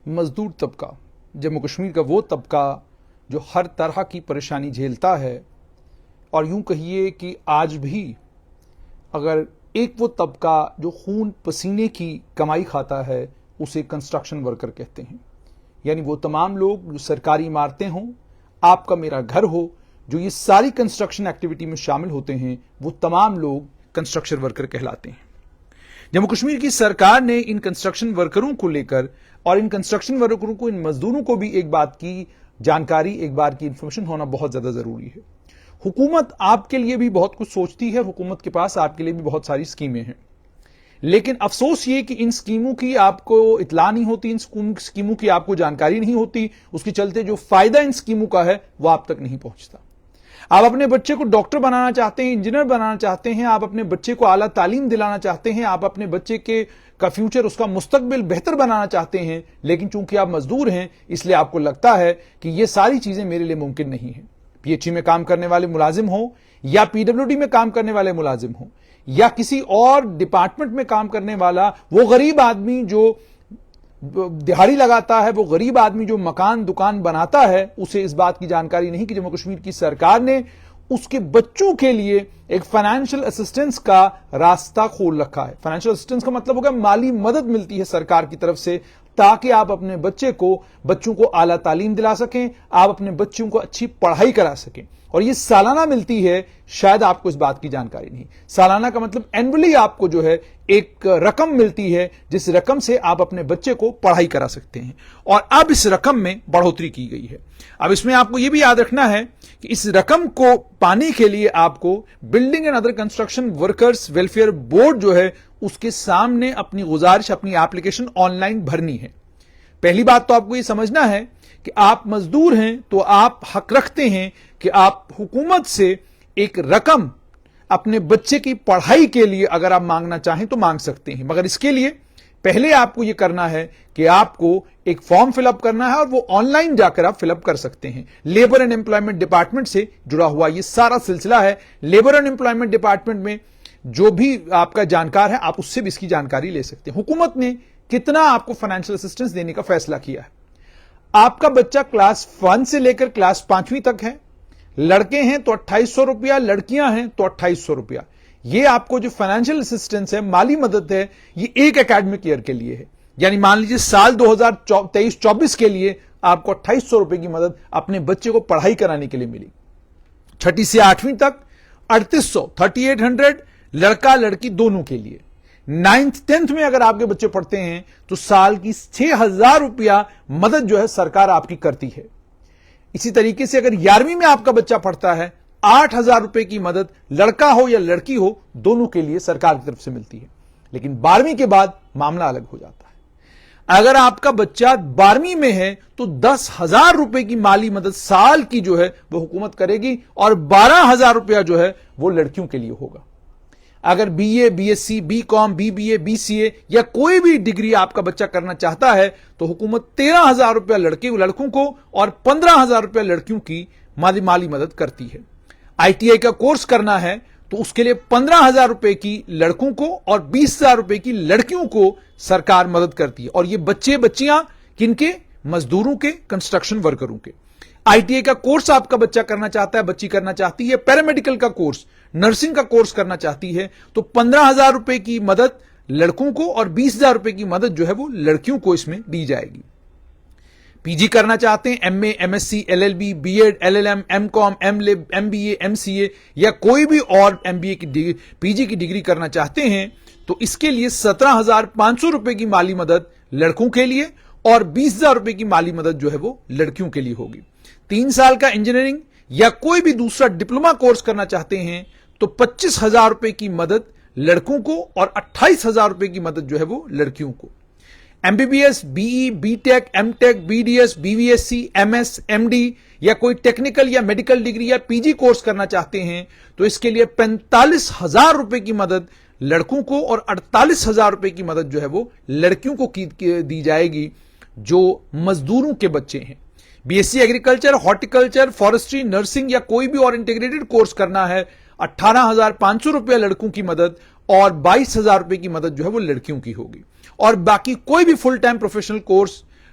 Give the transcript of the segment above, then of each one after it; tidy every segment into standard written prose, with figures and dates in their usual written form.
مزدور طبقہ جموں کشمیر کا وہ طبقہ جو ہر طرح کی پریشانی جھیلتا ہے، اور یوں کہیے کہ آج بھی اگر ایک وہ طبقہ جو خون پسینے کی کمائی کھاتا ہے اسے کنسٹرکشن ورکر کہتے ہیں. یعنی وہ تمام لوگ جو سرکاری عمارتیں ہوں، آپ کا میرا گھر ہو، جو یہ ساری کنسٹرکشن ایکٹیویٹی میں شامل ہوتے ہیں، وہ تمام لوگ کنسٹرکشن ورکر کہلاتے ہیں. جموں کشمیر کی سرکار نے ان کنسٹرکشن ورکروں کو لے کر اور ان کنسٹرکشن ورکروں کو، ان مزدوروں کو بھی ایک بات کی جانکاری، ایک بار کی انفارمیشن ہونا بہت زیادہ ضروری ہے. حکومت آپ کے لیے بھی بہت کچھ سوچتی ہے، حکومت کے پاس آپ کے لیے بھی بہت ساری اسکیمیں ہیں، لیکن افسوس یہ کہ ان اسکیموں کی آپ کو اطلاع نہیں ہوتی، ان اسکیموں کی آپ کو جانکاری نہیں ہوتی، اس کے چلتے جو فائدہ ان اسکیموں کا ہے وہ آپ تک نہیں پہنچتا. آپ اپنے بچے کو ڈاکٹر بنانا چاہتے ہیں، انجینئر بنانا چاہتے ہیں، آپ اپنے بچے کو اعلیٰ تعلیم دلانا چاہتے ہیں، آپ اپنے بچے کا فیوچر، اس کا مستقبل بہتر بنانا چاہتے ہیں، لیکن چونکہ آپ مزدور ہیں اس لیے آپ کو لگتا ہے کہ یہ ساری چیزیں میرے لیے ممکن نہیں ہیں. پی ایچ ای میں کام کرنے والے ملازم ہوں یا پی ڈبلیو ڈی میں کام کرنے والے ملازم ہوں یا کسی اور ڈپارٹمنٹ میں کام کرنے والا وہ غریب آدمی جو دہاڑی لگاتا ہے، وہ غریب آدمی جو مکان دکان بناتا ہے، اسے اس بات کی جانکاری نہیں کہ جموں کشمیر کی سرکار نے اس کے بچوں کے لیے ایک فائنینشیل اسسٹنس کا راستہ کھول رکھا ہے. فائنینشیل اسسٹنس کا مطلب ہوگا مالی مدد ملتی ہے سرکار کی طرف سے، تاکہ آپ اپنے بچوں کو اعلیٰ تعلیم دلا سکیں، آپ اپنے بچوں کو اچھی پڑھائی کرا سکیں. اور یہ سالانہ ملتی ہے، شاید آپ کو اس بات کی جانکاری نہیں. سالانہ کا مطلب اینولی آپ کو جو ہے ایک رقم ملتی ہے، جس رقم سے آپ اپنے بچے کو پڑھائی کرا سکتے ہیں. اور اب اس رقم میں بڑھوتری کی گئی ہے. اب اس میں آپ کو یہ بھی یاد رکھنا ہے کہ اس رقم کو پانے کے لیے آپ کو building and other construction workers welfare board جو ہے اس کے سامنے اپنی گزارش، اپنی ایپلیکیشن آن لائن بھرنی ہے. پہلی بات تو آپ کو یہ سمجھنا ہے کہ آپ مزدور ہیں تو آپ حق رکھتے ہیں کہ آپ حکومت سے ایک رقم اپنے بچے کی پڑھائی کے لیے اگر آپ مانگنا چاہیں تو مانگ سکتے ہیں، مگر اس کے لیے پہلے آپ کو یہ کرنا ہے کہ آپ کو ایک فارم فل اپ کرنا ہے، اور وہ آن لائن جا کر آپ فل اپ کر سکتے ہیں. لیبر اینڈ امپلائمنٹ ڈپارٹمنٹ سے جڑا ہوا یہ سارا سلسلہ ہے. لیبر اینڈ امپلائمنٹ ڈپارٹمنٹ میں جو بھی آپ کا جانکار ہے آپ اس سے بھی اس کی جانکاری لے سکتے ہیں. حکومت نے کتنا آپ کو فائنینشیل اسسٹنس دینے کا فیصلہ کیا ہے. آپ کا بچہ کلاس 1 سے لے کر کلاس 5ویں تک ہے، لڑکے ہیں تو 2800 روپیہ، لڑکیاں ہیں تو 2800 روپیہ. یہ آپ کو جو فائنینشیل اسسٹنس ہے، مالی مدد ہے، یہ ایک اکیڈمک ایئر کے لیے ہے. یعنی مان لیجیے سال 2023-24 کے لیے آپ کو 2800 روپے کی مدد اپنے بچے کو پڑھائی کرانے کے لیے ملی. 6 سے 8ویں تک 3800 3800 لڑکا لڑکی دونوں کے لیے. 9th 10th میں اگر آپ کے بچے پڑھتے ہیں تو سال کی 6000 روپیہ مدد جو ہے سرکار آپ کی کرتی ہے. اسی طریقے سے اگر 11ویں میں آپ کا بچہ پڑھتا ہے 8000 روپے کی مدد لڑکا ہو یا لڑکی ہو دونوں کے لیے سرکار کی طرف سے ملتی ہے. لیکن 12ویں کے بعد معاملہ الگ ہو جاتا ہے. اگر آپ کا بچہ 12ویں میں ہے تو 10,000 روپے کی مالی مدد سال کی جو ہے وہ حکومت کرے گی، اور 12,000 روپیہ جو ہے وہ لڑکیوں کے لیے ہوگا. اگر B A, B S C, B Com, B B A, B C A یا کوئی بھی ڈگری آپ کا بچہ کرنا چاہتا ہے تو حکومت 13,000 روپیہ لڑکوں کو اور 15,000 روپیہ لڑکیوں کی مالی مدد کرتی ہے. آئی ٹی آئی کا کورس کرنا ہے تو اس کے لیے 15,000 روپے کی لڑکوں کو اور 20,000 روپے کی لڑکیوں کو سرکار مدد کرتی ہے. اور یہ بچیاں کن کے؟ مزدوروں کے، کنسٹرکشن ورکروں کے. آئی ٹی آئی کا کورس آپ کا بچہ کرنا چاہتا ہے، بچی کرنا چاہتی ہے، پیرامیڈیکل کا کورس، نرسنگ کا کورس کرنا چاہتی ہے تو 15,000 روپے کی مدد لڑکوں کو اور 20,000 روپے کی مدد جو ہے وہ لڑکیوں کو اس میں دی جائے گی. پی جی کرنا چاہتے ہیں، M A, M S C, L L B, B Ed, L L M, M Com, M Lib, M B A, M C A یا کوئی بھی اور ایم بی اے کی پی جی کی ڈگری کرنا چاہتے ہیں تو اس کے لیے 17,500 روپے کی مالی مدد لڑکوں کے لیے اور 20,000 روپے کی مالی مدد جو ہے وہ لڑکیوں کے لیے ہوگی. 3 سال کا انجینئرنگ یا کوئی بھی دوسرا ڈپلوما کورس کرنا چاہتے ہیں تو 25,000 روپے کی مدد لڑکوں کو اور 28,000 روپے کی مدد جو ہے وہ لڑکیوں کو. M B B S, B E, B tech, M tech, B D S, B V S C, M S, M D یا کوئی ٹیکنیکل یا میڈیکل ڈگری یا پی جی کورس کرنا چاہتے ہیں تو اس کے لیے 45,000 روپے کی مدد لڑکوں کو اور 48,000 روپے کی مدد جو ہے وہ لڑکیوں کو دی جائے گی جو مزدوروں کے بچے ہیں. B S C agriculture, horticulture, forestry, nursing یا کوئی بھی اور انٹیگریٹڈ کورس کرنا ہے 18,500 روپے لڑکوں کی مدد اور 22,000 روپے کی مدد جو ہے وہ لڑکیوں کی ہوگی. اور باقی کوئی بھی full time professional course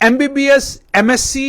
MBBS, MSc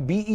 BE,